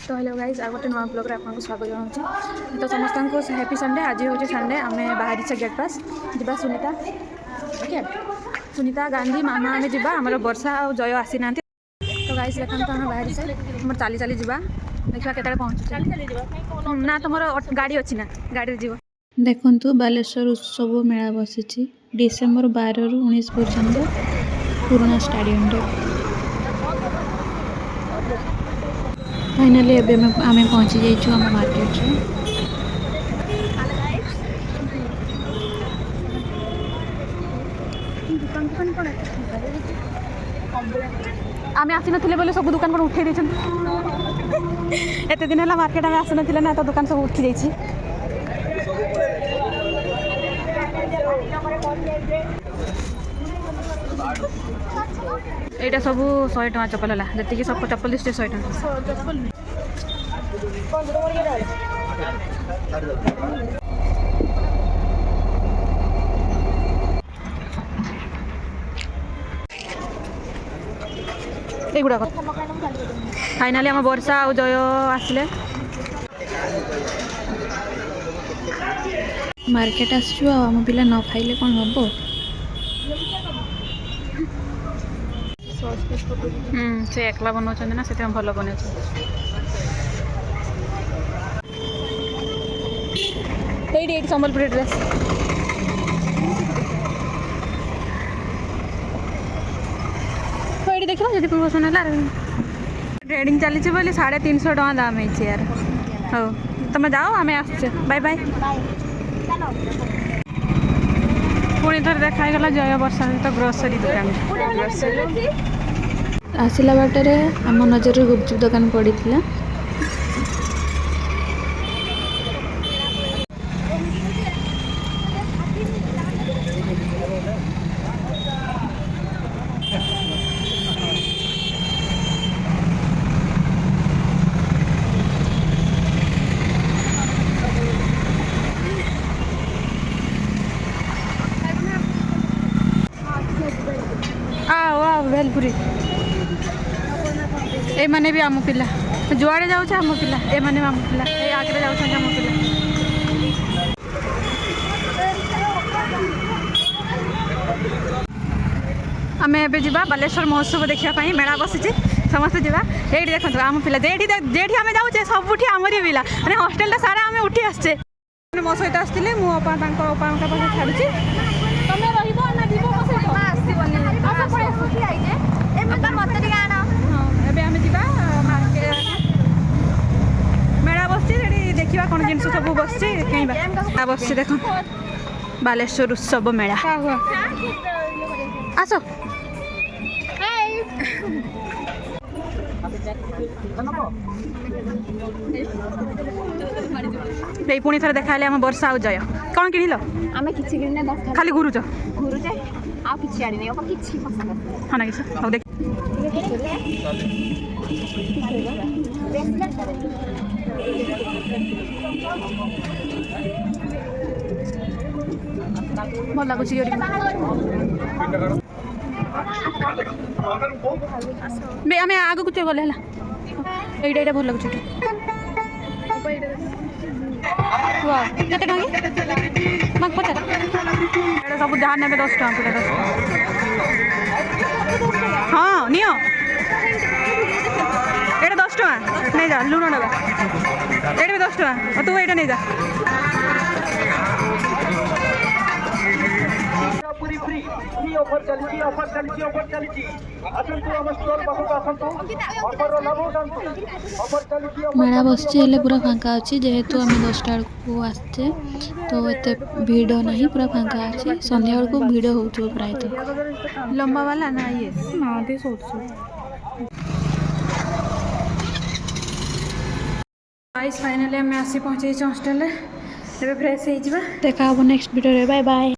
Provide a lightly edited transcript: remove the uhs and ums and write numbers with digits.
तो hello guys आ गोटे नुआ ब्लॉग आपको स्वागत जनाऊँ। तो समस्त को हैप्पी संडे। आज हूँ संडे आम बाहरी से गेट पास जा सुनीता ओके सुनीता गांधी मामा आम जा आमर वर्षा और जय आसी ना। तो गाइज देखते आम बाहरी से मोर चली चली जा देखा केत पहुँचू ना तुम गाड़ी अच्छी ना गाड़ी जीव। देखु बालेश्वर उत्सव मेला बसी डिसेम्बर 12 रु 19 पर्यंत पुराना स्टाडियम रे। फाइनाली आम पहुँची जाइए आम मार्केट रे। आम आसी ना बोले सब दुकान उठे एत दिन है मार्केट आम आसी ना तो दुकान सब उठी जाइए। एटा सब 100 टका चप्पल है जी सब चप्पल लिस्ट 100 टका। एगुड़ा फाइनाली आम वर्षा और जय आसिले मार्केट आसु आम पिला न खाइले कौन हम से एकला बनाऊँ ना से भल बन संबलपुर ड्रेस ये देख जी पसंद है ट्रेडिंग चली 350 टका दाम है यार। हाँ तुम जाओ आम आस बाय बाय पुणी थर देखागला जय वर्षा तो ग्रोसरी दुकान आसला बाटर आम नजर गुपचुप दुकान पड़ी थी। भेलपुरी ए माने भी आम पिला जुआड़े जाऊँ आम पिला ए माने आम पिला ए आगे जाऊँ आम पिला। आम एबे जा बालेश्वर महोत्सव देखापी मेला बसी समस्त जा ये देखो आम पिला जेठी आम जाऊे सबुठी आमरी पिला मैंने हस्टेल सारा आम उठी आसचे मो सहित आसते मुपा पाखे छाड़ी मेला बस देखा कौन जिन सब बस बस देख बालेश्वर उत्सव मेला आस पुणी थर देखा आम वर्षा आ जय कौन किन आमे किछि किने खाली घुरुच आ किछि आड़ी नै अब किछि पसंद हाँ ना कि हौ देख भल लगुच आम आग को गले है ये भल लगुच पचार सब जहाँ ने 10 टका पूरा 10 हाँ नियो ये 10 टका नहीं जा लुण ना ये भी 10 टका तू ये नहीं जा मेला बस पूरा फांका अच्छी जेहेतु आम 10टा को आसचे तो एत भिड़ ना पूरा फांका अच्छे संध्या बेलू भिड़ हो प्रायतः लंबा वाला ना ये ना फाइनाली आम आसी पहुँचे हॉस्टेल फ्रेश हो देखा नेक्स्ट वीडियो बाय बाय।